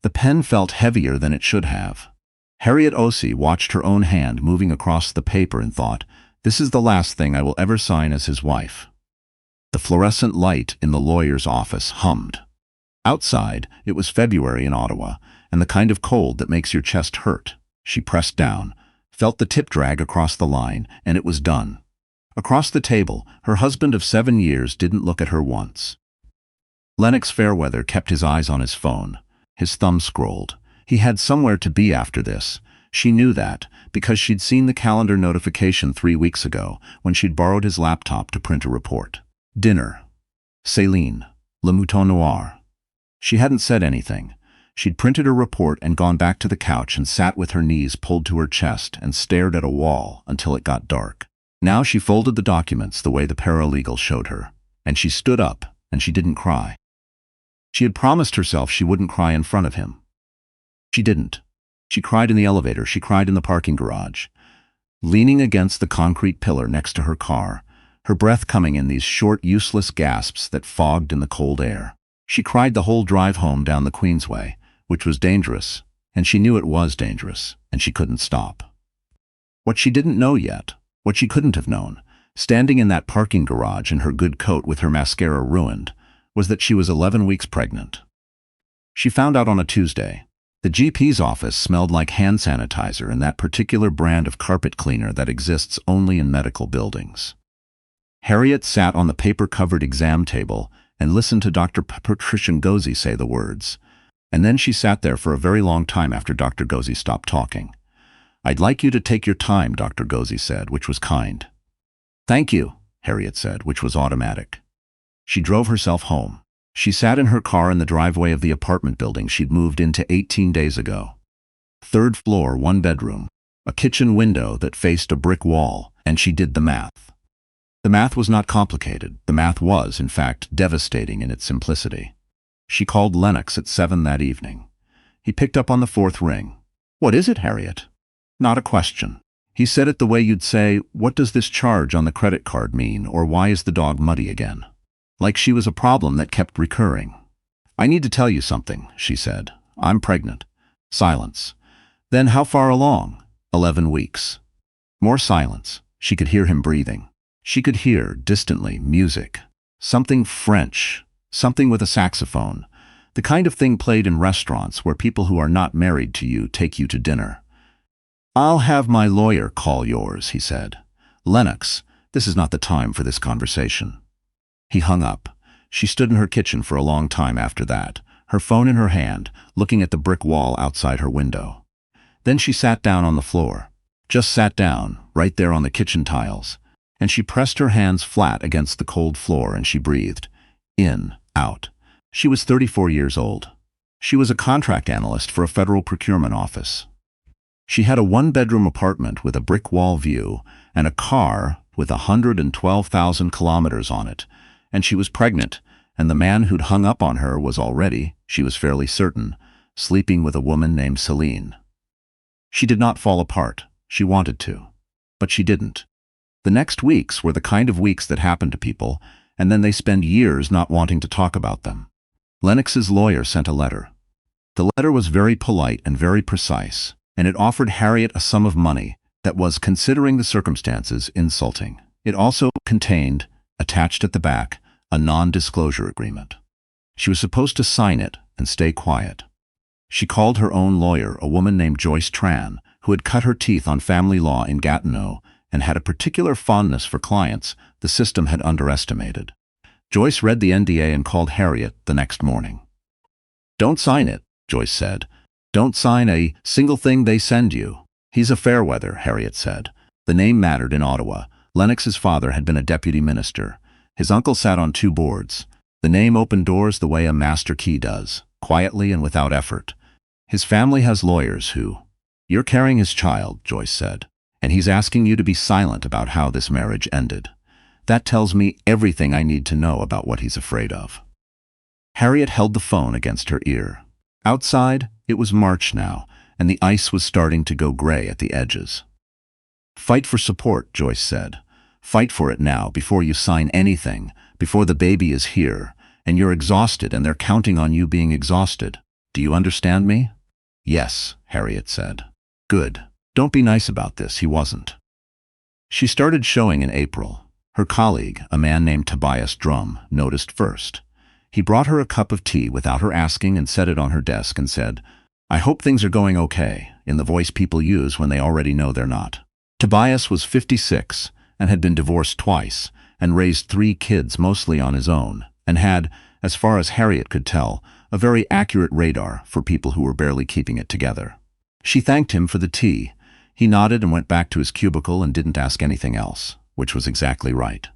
The pen felt heavier than it should have. Harriet Ossie watched her own hand moving across the paper and thought, "This is the last thing I will ever sign as his wife." The fluorescent light in the lawyer's office hummed. Outside, it was February in Ottawa, and the kind of cold that makes your chest hurt. She pressed down, felt the tip drag across the line, and it was done. Across the table, her husband of 7 years didn't look at her once. Lennox Fairweather kept his eyes on his phone. His thumb scrolled. He had somewhere to be after this. She knew that, because she'd seen the calendar notification 3 weeks ago, when she'd borrowed his laptop to print a report. Dinner. Céline. Le Mouton Noir. She hadn't said anything. She'd printed her report and gone back to the couch and sat with her knees pulled to her chest and stared at a wall until it got dark. Now she folded the documents the way the paralegal showed her, and she stood up, and she didn't cry. She had promised herself she wouldn't cry in front of him. She didn't. She cried in the elevator, she cried in the parking garage. Leaning against the concrete pillar next to her car, her breath coming in these short, useless gasps that fogged in the cold air. She cried the whole drive home down the Queensway, which was dangerous, and she knew it was dangerous, and she couldn't stop. What she didn't know yet, what she couldn't have known, standing in that parking garage in her good coat with her mascara ruined, was that she was 11 weeks pregnant. She found out on a Tuesday. The GP's office smelled like hand sanitizer and that particular brand of carpet cleaner that exists only in medical buildings. Harriet sat on the paper-covered exam table and listened to Dr. Patricia Ngozi say the words. And then she sat there for a very long time after Dr. Ngozi stopped talking. "I'd like you to take your time," Dr. Ngozi said, which was kind. "Thank you," Harriet said, which was automatic. She drove herself home. She sat in her car in the driveway of the apartment building she'd moved into 18 days ago. 3rd floor, 1 bedroom, a kitchen window that faced a brick wall, and she did the math. The math was not complicated. The math was, in fact, devastating in its simplicity. She called Lennox at 7 that evening. He picked up on the 4th ring. "What is it, Harriet?" Not a question. He said it the way you'd say, "What does this charge on the credit card mean?" or "Why is the dog muddy again?" Like she was a problem that kept recurring. "I need to tell you something," she said. "I'm pregnant." Silence. "Then how far along?" 11 weeks. More silence. She could hear him breathing. She could hear, distantly, music. Something French. Something with a saxophone. The kind of thing played in restaurants where people who are not married to you take you to dinner. "I'll have my lawyer call yours," he said. "Lennox, this is not the time for this conversation." He hung up. She stood in her kitchen for a long time after that, her phone in her hand, looking at the brick wall outside her window. Then she sat down on the floor. Just sat down, right there on the kitchen tiles. And she pressed her hands flat against the cold floor and she breathed. In, out. She was 34 years old. She was a contract analyst for a federal procurement office. She had a 1-bedroom apartment with a brick wall view and a car with 112,000 kilometers on it. And she was pregnant, and the man who'd hung up on her was already, she was fairly certain, sleeping with a woman named Céline. She did not fall apart. She wanted to. But she didn't. The next weeks were the kind of weeks that happen to people, and then they spend years not wanting to talk about them. Lennox's lawyer sent a letter. The letter was very polite and very precise, and it offered Harriet a sum of money that was, considering the circumstances, insulting. It also contained, attached at the back, a non-disclosure agreement. She was supposed to sign it and stay quiet. She called her own lawyer, a woman named Joyce Tran, who had cut her teeth on family law in Gatineau and had a particular fondness for clients the system had underestimated. Joyce read the NDA and called Harriet the next morning. "Don't sign it," Joyce said. "Don't sign a single thing they send you." "He's a Fairweather," Harriet said. The name mattered in Ottawa. Lennox's father had been a deputy minister. His uncle sat on 2 boards. The name opened doors the way a master key does, quietly and without effort. "His family has lawyers who—" "You're carrying his child," Joyce said, "and he's asking you to be silent about how this marriage ended. That tells me everything I need to know about what he's afraid of." Harriet held the phone against her ear. Outside, it was March now, and the ice was starting to go gray at the edges. "Fight for support," Joyce said. "Fight for it now, before you sign anything, before the baby is here, and you're exhausted and they're counting on you being exhausted. Do you understand me? Yes, Harriet said. Good. Don't be nice about this, he wasn't. She started showing in April. Her colleague, a man named Tobias Drum, noticed first. He brought her a cup of tea without her asking and set it on her desk and said, "I hope things are going okay," in the voice people use when they already know they're not. Tobias was 56 and had been divorced twice and raised 3 kids mostly on his own and had, as far as Harriet could tell, a very accurate radar for people who were barely keeping it together. She thanked him for the tea. He nodded and went back to his cubicle and didn't ask anything else, which was exactly right.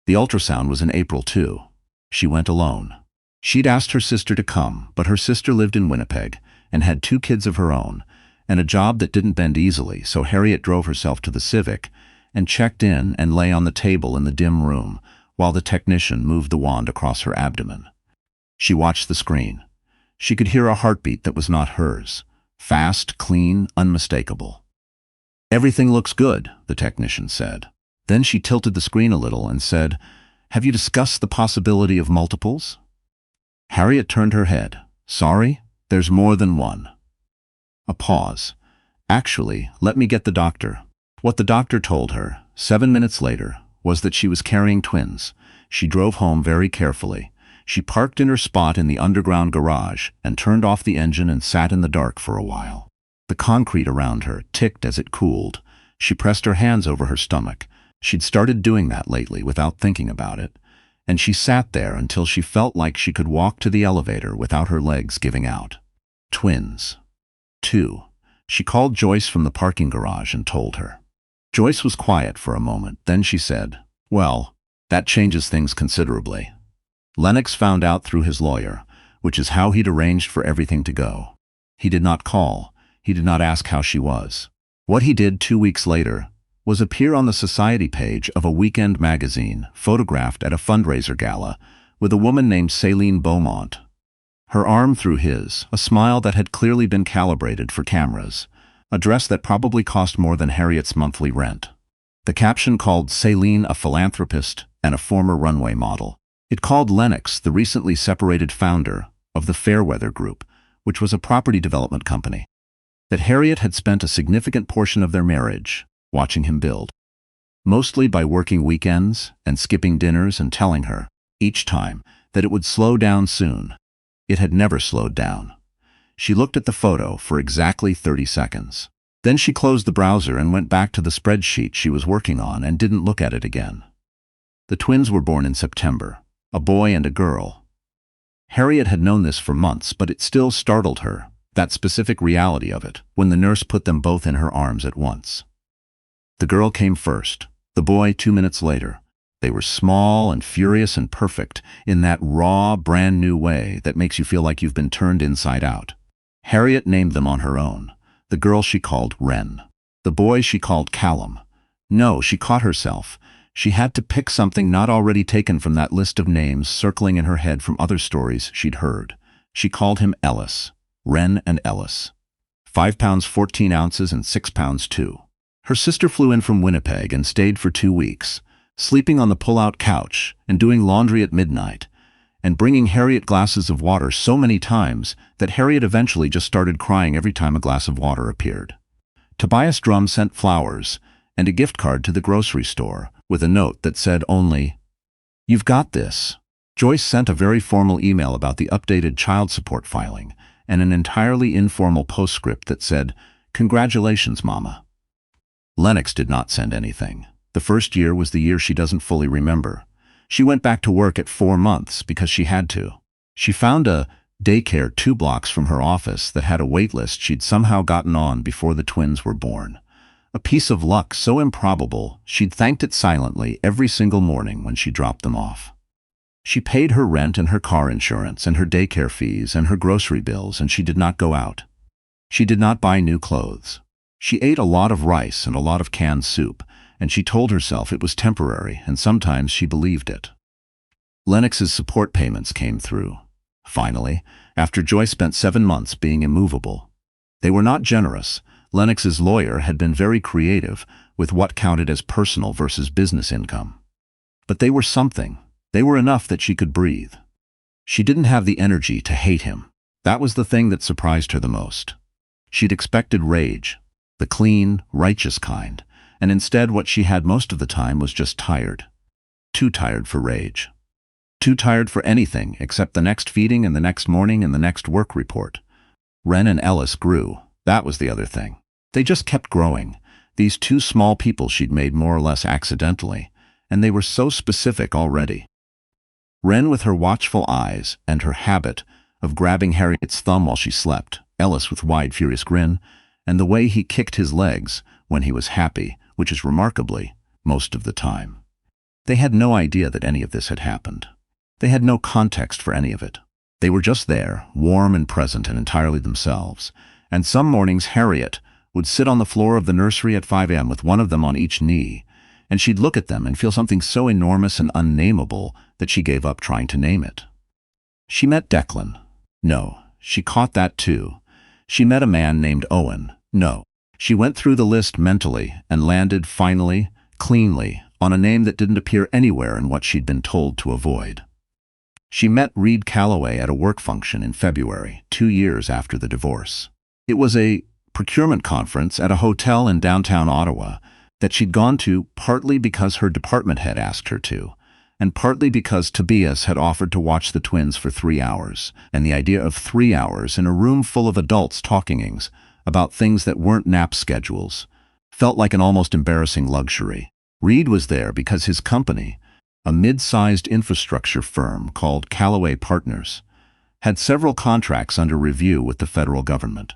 The ultrasound was in April too. She went alone. She'd asked her sister to come, but her sister lived in Winnipeg and had 2 kids of her own and a job that didn't bend easily, so Harriet drove herself to the Civic and checked in and lay on the table in the dim room while the technician moved the wand across her abdomen. She watched the screen. She could hear a heartbeat that was not hers. Fast, clean, unmistakable. "Everything looks good," the technician said. Then she tilted the screen a little and said, "Have you discussed the possibility of multiples?" Harriet turned her head. "Sorry, there's more than one." A pause. "Actually, let me get the doctor." What the doctor told her, 7 minutes later, was that she was carrying twins. She drove home very carefully. She parked in her spot in the underground garage and turned off the engine and sat in the dark for a while. The concrete around her ticked as it cooled. She pressed her hands over her stomach. She'd started doing that lately without thinking about it. And she sat there until she felt like she could walk to the elevator without her legs giving out. Twins. 2. She called Joyce from the parking garage and told her. Joyce was quiet for a moment. Then she said, "Well, that changes things considerably." Lennox found out through his lawyer, which is how he'd arranged for everything to go. He did not call. He did not ask how she was. What he did 2 weeks later was appear on the society page of a weekend magazine, photographed at a fundraiser gala, with a woman named Céline Beaumont. Her arm through his, a smile that had clearly been calibrated for cameras, a dress that probably cost more than Harriet's monthly rent. The caption called Céline a philanthropist and a former runway model. It called Lennox the recently separated founder of the Fairweather Group, which was a property development company. That Harriet had spent a significant portion of their marriage watching him build, mostly by working weekends and skipping dinners and telling her, each time, that it would slow down soon. It had never slowed down. She looked at the photo for exactly 30 seconds. Then she closed the browser and went back to the spreadsheet she was working on and didn't look at it again. The twins were born in September, a boy and a girl. Harriet had known this for months, but it still startled her, that specific reality of it, when the nurse put them both in her arms at once. The girl came first, the boy 2 minutes later. They were small and furious and perfect in that raw, brand-new way that makes you feel like you've been turned inside out. Harriet named them on her own. The girl she called Wren. The boy she called Callum. No, she caught herself. She had to pick something not already taken from that list of names circling in her head from other stories she'd heard. She called him Ellis. Wren and Ellis. 5 pounds 14 ounces and 6 pounds 2. Her sister flew in from Winnipeg and stayed for 2 weeks, sleeping on the pull-out couch and doing laundry at midnight, and bringing Harriet glasses of water so many times that Harriet eventually just started crying every time a glass of water appeared. Tobias Drum sent flowers and a gift card to the grocery store with a note that said only, "You've got this." Joyce sent a very formal email about the updated child support filing and an entirely informal postscript that said, "Congratulations, Mama." Lennox did not send anything. The first year was the year she doesn't fully remember. She went back to work at 4 months because she had to. She found a daycare 2 blocks from her office that had a wait list she'd somehow gotten on before the twins were born. A piece of luck so improbable she'd thanked it silently every single morning when she dropped them off. She paid her rent and her car insurance and her daycare fees and her grocery bills, and she did not go out. She did not buy new clothes. She ate a lot of rice and a lot of canned soup, and she told herself it was temporary, and sometimes she believed it. Lennox's support payments came through. Finally, after Joyce spent 7 months being immovable. They were not generous. Lennox's lawyer had been very creative with what counted as personal versus business income. But they were something. They were enough that she could breathe. She didn't have the energy to hate him. That was the thing that surprised her the most. She'd expected rage, the clean, righteous kind, and instead what she had most of the time was just tired. Too tired for rage. Too tired for anything except the next feeding and the next morning and the next work report. Wren and Ellis grew. That was the other thing. They just kept growing. These two small people she'd made more or less accidentally, and they were so specific already. Wren with her watchful eyes and her habit of grabbing Harriet's thumb while she slept, Ellis with wide, furious grin, and the way he kicked his legs when he was happy, which is remarkably most of the time. They had no idea that any of this had happened. They had no context for any of it. They were just there, warm and present and entirely themselves. And some mornings Harriet would sit on the floor of the nursery at 5 a.m. with one of them on each knee, and she'd look at them and feel something so enormous and unnameable that she gave up trying to name it. She met Declan. No, she caught that too. She met a man named Owen. No. She went through the list mentally and landed, finally, cleanly, on a name that didn't appear anywhere in what she'd been told to avoid. She met Reed Calloway at a work function in February, 2 years after the divorce. It was a procurement conference at a hotel in downtown Ottawa that she'd gone to partly because her department head asked her to, and partly because Tobias had offered to watch the twins for 3 hours, and the idea of 3 hours in a room full of adults talkings about things that weren't nap schedules felt like an almost embarrassing luxury. Reed was there because his company, a mid-sized infrastructure firm called Calloway Partners, had several contracts under review with the federal government.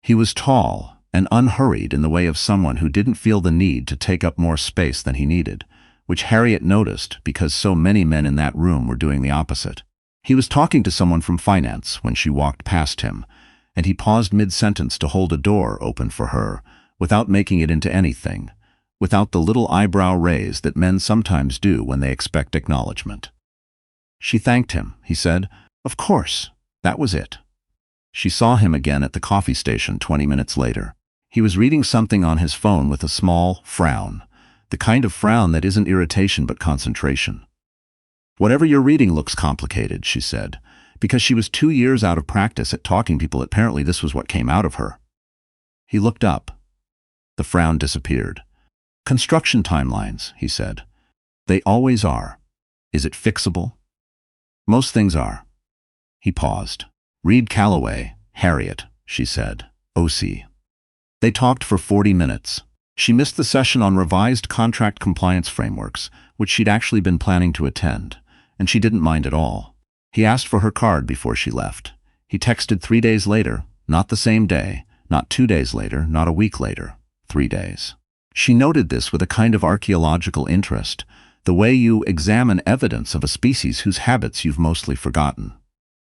He was tall and unhurried in the way of someone who didn't feel the need to take up more space than he needed, which Harriet noticed because so many men in that room were doing the opposite. He was talking to someone from finance when she walked past him, and he paused mid-sentence to hold a door open for her without making it into anything, without the little eyebrow raise that men sometimes do when they expect acknowledgement. She thanked him, he said. Of course, that was it. She saw him again at the coffee station 20 minutes later. He was reading something on his phone with a small frown, the kind of frown that isn't irritation but concentration. Whatever you're reading looks complicated, she said, because she was 2 years out of practice at talking to people. Apparently this was what came out of her. He looked up. The frown disappeared. Construction timelines, he said. They always are. Is it fixable? Most things are. He paused. Reed Calloway, Harriet, she said. OC. They talked for 40 minutes. She missed the session on revised contract compliance frameworks, which she'd actually been planning to attend, and she didn't mind at all. He asked for her card before she left. He texted 3 days later, not the same day, not 2 days later, not a week later, 3 days. She noted this with a kind of archaeological interest, the way you examine evidence of a species whose habits you've mostly forgotten.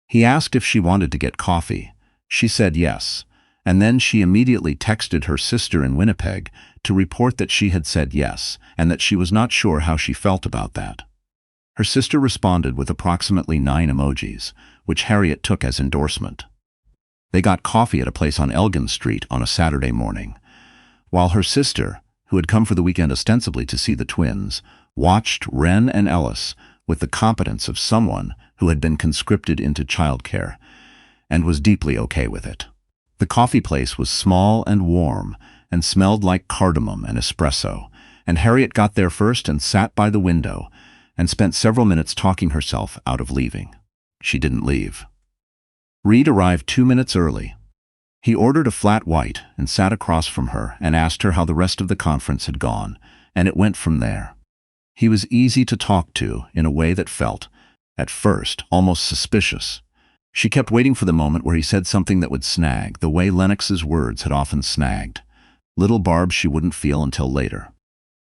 He asked if she wanted to get coffee. She said yes, and then she immediately texted her sister in Winnipeg to report that she had said yes, and that she was not sure how she felt about that. Her sister responded with approximately 9 emojis, which Harriet took as endorsement. They got coffee at a place on Elgin Street on a Saturday morning, while her sister, who had come for the weekend ostensibly to see the twins, watched Wren and Ellis with the competence of someone who had been conscripted into childcare and was deeply okay with it. The coffee place was small and warm and smelled like cardamom and espresso, and Harriet got there first and sat by the window and spent several minutes talking herself out of leaving. She didn't leave. Reed arrived 2 minutes early. He ordered a flat white and sat across from her and asked her how the rest of the conference had gone, and it went from there. He was easy to talk to in a way that felt, at first, almost suspicious. She kept waiting for the moment where he said something that would snag, the way Lennox's words had often snagged. Little barbs she wouldn't feel until later.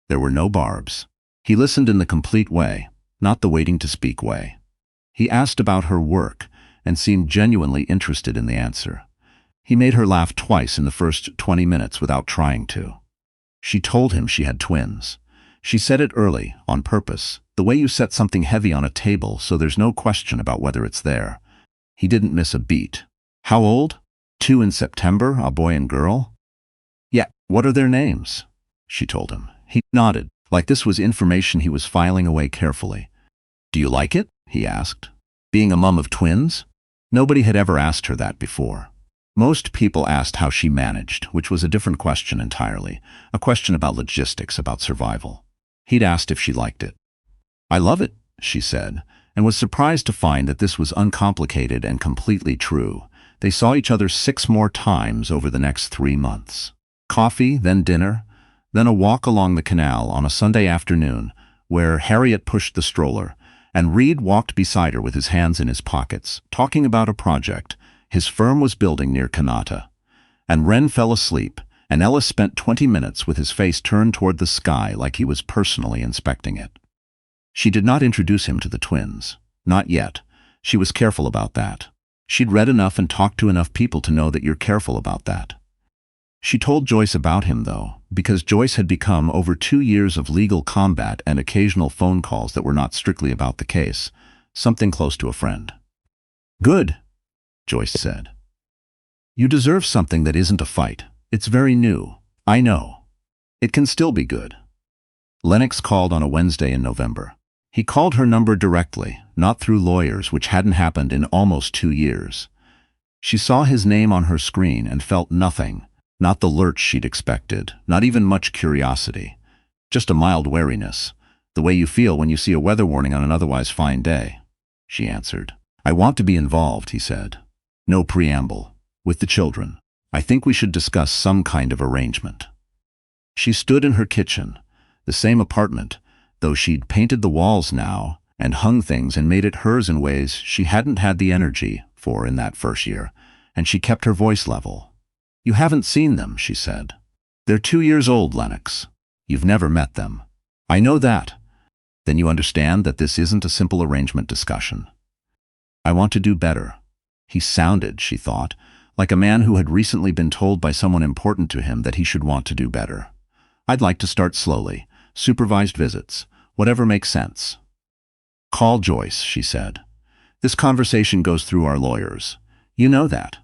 There were no barbs. He listened in the complete way, not the waiting to speak way. He asked about her work and seemed genuinely interested in the answer. He made her laugh twice in the first 20 minutes without trying to. She told him she had twins. She said it early, on purpose, the way you set something heavy on a table so there's no question about whether it's there. He didn't miss a beat. How old? 2 in September, a boy and girl? Yeah, what are their names? She told him. He nodded, like this was information he was filing away carefully. Do you like it? He asked. Being a mum of twins? Nobody had ever asked her that before. Most people asked how she managed, which was a different question entirely, a question about logistics, about survival. He'd asked if she liked it. "I love it," she said, and was surprised to find that this was uncomplicated and completely true. They saw each other 6 more times over the next 3 months. Coffee, then dinner, then a walk along the canal on a Sunday afternoon, where Harriet pushed the stroller, and Reed walked beside her with his hands in his pockets, talking about a project his firm was building near Kanata. And Wren fell asleep, and Ellis spent 20 minutes with his face turned toward the sky like he was personally inspecting it. She did not introduce him to the twins. Not yet. She was careful about that. She'd read enough and talked to enough people to know that you're careful about that. She told Joyce about him, though, because Joyce had become over 2 years of legal combat and occasional phone calls that were not strictly about the case, something close to a friend. "Good," Joyce said. "You deserve something that isn't a fight. It's very new. I know. It can still be good." Lennox called on a Wednesday in November. He called her number directly, not through lawyers, which hadn't happened in almost 2 years. She saw his name on her screen and felt nothing, not the lurch she'd expected, not even much curiosity, just a mild wariness, the way you feel when you see a weather warning on an otherwise fine day. She answered. "I want to be involved," he said. No preamble. "With the children. I think we should discuss some kind of arrangement." She stood in her kitchen, the same apartment, though she'd painted the walls now and hung things and made it hers in ways she hadn't had the energy for in that first year, and she kept her voice level. "You haven't seen them," she said. "They're 2 years old, Lennox. You've never met them." "I know that." "Then you understand that this isn't a simple arrangement discussion." "I want to do better." He sounded, she thought, like a man who had recently been told by someone important to him that he should want to do better. "I'd like to start slowly. Supervised visits. Whatever makes sense." "Call Joyce," she said. "This conversation goes through our lawyers. You know that."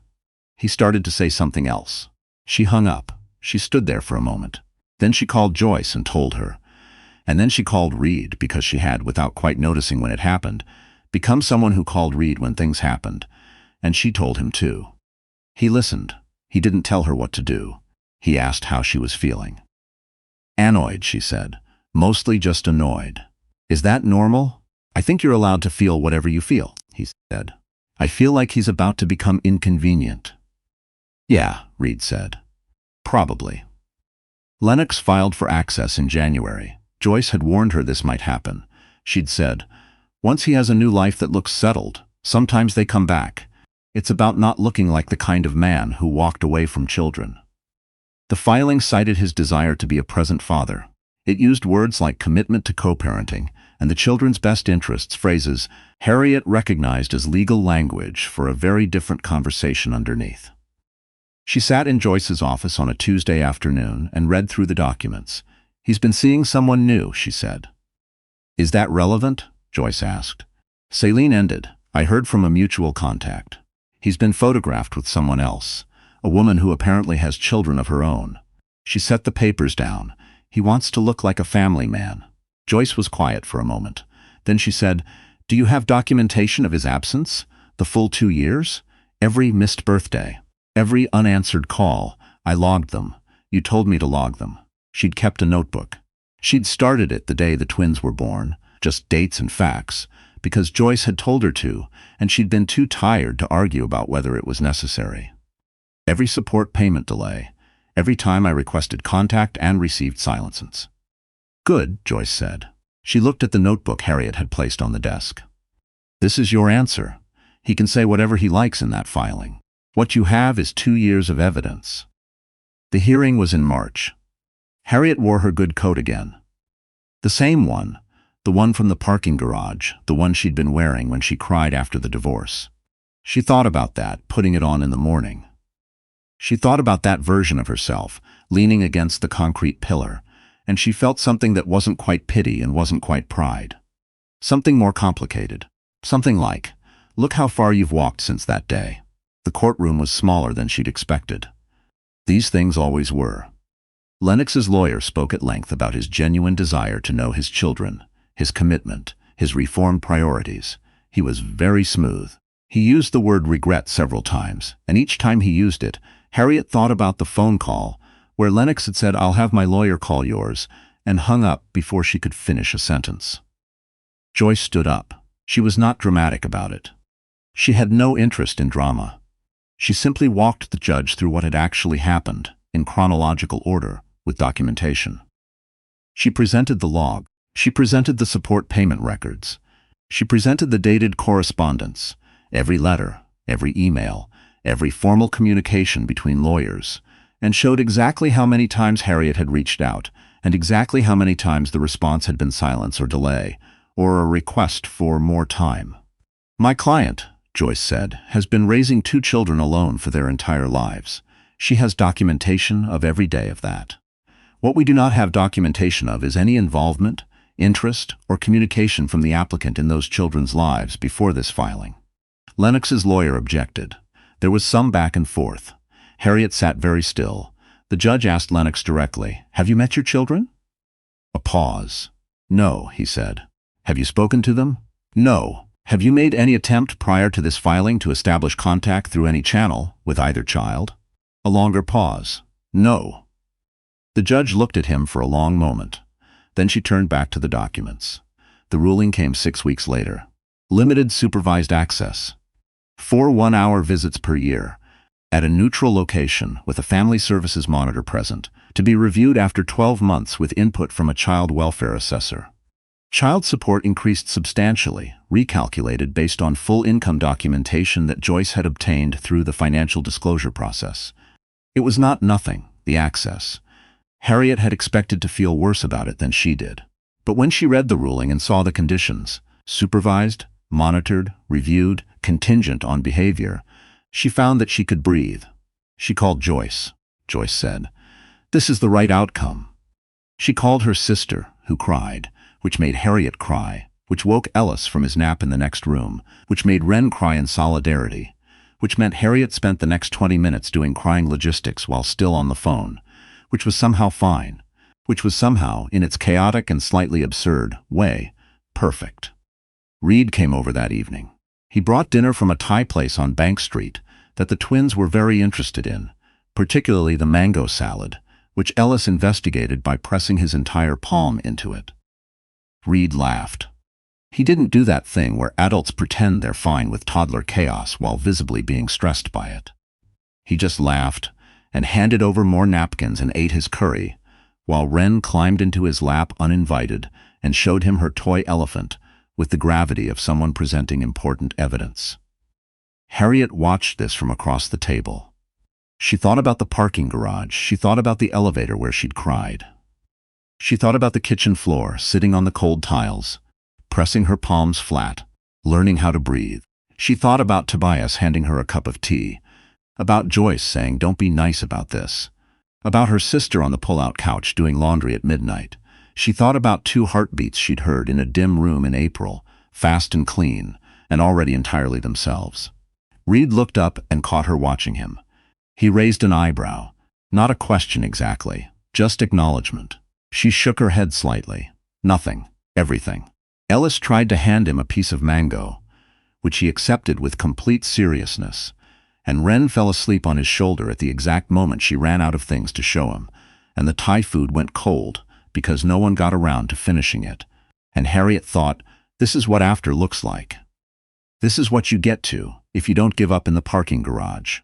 He started to say something else. She hung up. She stood there for a moment. Then she called Joyce and told her. And then she called Reed because she had, without quite noticing when it happened, become someone who called Reed when things happened. And she told him too. He listened. He didn't tell her what to do. He asked how she was feeling. "Annoyed," she said. "Mostly just annoyed." "Is that normal?" "I think you're allowed to feel whatever you feel," he said. "I feel like he's about to become inconvenient." "Yeah," Reed said. "Probably." Lennox filed for access in January. Joyce had warned her this might happen. She'd said, "Once he has a new life that looks settled, sometimes they come back. It's about not looking like the kind of man who walked away from children." The filing cited his desire to be a present father. It used words like commitment to co-parenting and the children's best interests, phrases Harriet recognized as legal language for a very different conversation underneath. She sat in Joyce's office on a Tuesday afternoon and read through the documents. "He's been seeing someone new," she said. "Is that relevant?" Joyce asked. Celine ended. "I heard from a mutual contact. He's been photographed with someone else, a woman who apparently has children of her own." She set the papers down. "He wants to look like a family man." Joyce was quiet for a moment. Then she said, "Do you have documentation of his absence? The full 2 years? Every missed birthday? Every unanswered call? I logged them. You told me to log them." She'd kept a notebook. She'd started it the day the twins were born, just dates and facts, because Joyce had told her to, and she'd been too tired to argue about whether it was necessary. "Every support payment delay. Every time I requested contact and received silences." "Good," Joyce said. She looked at the notebook Harriet had placed on the desk. "This is your answer. He can say whatever he likes in that filing. What you have is 2 years of evidence." The hearing was in March. Harriet wore her good coat again. The same one, the one from the parking garage, the one she'd been wearing when she cried after the divorce. She thought about that, putting it on in the morning. She thought about that version of herself, leaning against the concrete pillar, and she felt something that wasn't quite pity and wasn't quite pride. Something more complicated. Something like, "Look how far you've walked since that day." The courtroom was smaller than she'd expected. These things always were. Lennox's lawyer spoke at length about his genuine desire to know his children, his commitment, his reformed priorities. He was very smooth. He used the word regret several times, and each time he used it, Harriet thought about the phone call, where Lennox had said, "I'll have my lawyer call yours," and hung up before she could finish a sentence. Joyce stood up. She was not dramatic about it. She had no interest in drama. She simply walked the judge through what had actually happened, in chronological order, with documentation. She presented the log. She presented the support payment records. She presented the dated correspondence, every letter, every email, every formal communication between lawyers, and showed exactly how many times Harriet had reached out, and exactly how many times the response had been silence or delay, or a request for more time. "My client," Joyce said, "has been raising 2 children alone for their entire lives. She has documentation of every day of that. What we do not have documentation of is any involvement, interest, or communication from the applicant in those children's lives before this filing." Lennox's lawyer objected. There was some back and forth. Harriet sat very still. The judge asked Lennox directly, "Have you met your children?" A pause. "No," he said. "Have you spoken to them?" "No." "Have you made any attempt prior to this filing to establish contact through any channel with either child?" A longer pause. "No." The judge looked at him for a long moment. Then she turned back to the documents. The ruling came 6 weeks later. Limited supervised access. 4 one-hour visits per year, at a neutral location with a family services monitor present, to be reviewed after 12 months with input from a child welfare assessor. Child support increased substantially, recalculated based on full income documentation that Joyce had obtained through the financial disclosure process. It was not nothing, the access. Harriet had expected to feel worse about it than she did. But when she read the ruling and saw the conditions, supervised, monitored, reviewed, contingent on behavior, she found that she could breathe. She called Joyce. Joyce said, "This is the right outcome." She called her sister, who cried, which made Harriet cry, which woke Ellis from his nap in the next room, which made Wren cry in solidarity, which meant Harriet spent the next 20 minutes doing crying logistics while still on the phone, which was somehow fine, which was somehow, in its chaotic and slightly absurd way, perfect. Reed came over that evening. He brought dinner from a Thai place on Bank Street that the twins were very interested in, particularly the mango salad, which Ellis investigated by pressing his entire palm into it. Reed laughed. He didn't do that thing where adults pretend they're fine with toddler chaos while visibly being stressed by it. He just laughed and handed over more napkins and ate his curry, while Wren climbed into his lap uninvited and showed him her toy elephant with the gravity of someone presenting important evidence. Harriet watched this from across the table. She thought about the parking garage. She thought about the elevator where she'd cried. She thought about the kitchen floor, sitting on the cold tiles, pressing her palms flat, learning how to breathe. She thought about Tobias handing her a cup of tea, about Joyce saying, "Don't be nice about this," about her sister on the pull-out couch doing laundry at midnight. She thought about 2 heartbeats she'd heard in a dim room in April, fast and clean, and already entirely themselves. Reed looked up and caught her watching him. He raised an eyebrow, not a question exactly, just acknowledgement. She shook her head slightly. Nothing. Everything. Ellis tried to hand him a piece of mango, which he accepted with complete seriousness, and Wren fell asleep on his shoulder at the exact moment she ran out of things to show him, and the Thai food went cold because no one got around to finishing it. And Harriet thought, this is what after looks like. This is what you get to if you don't give up in the parking garage.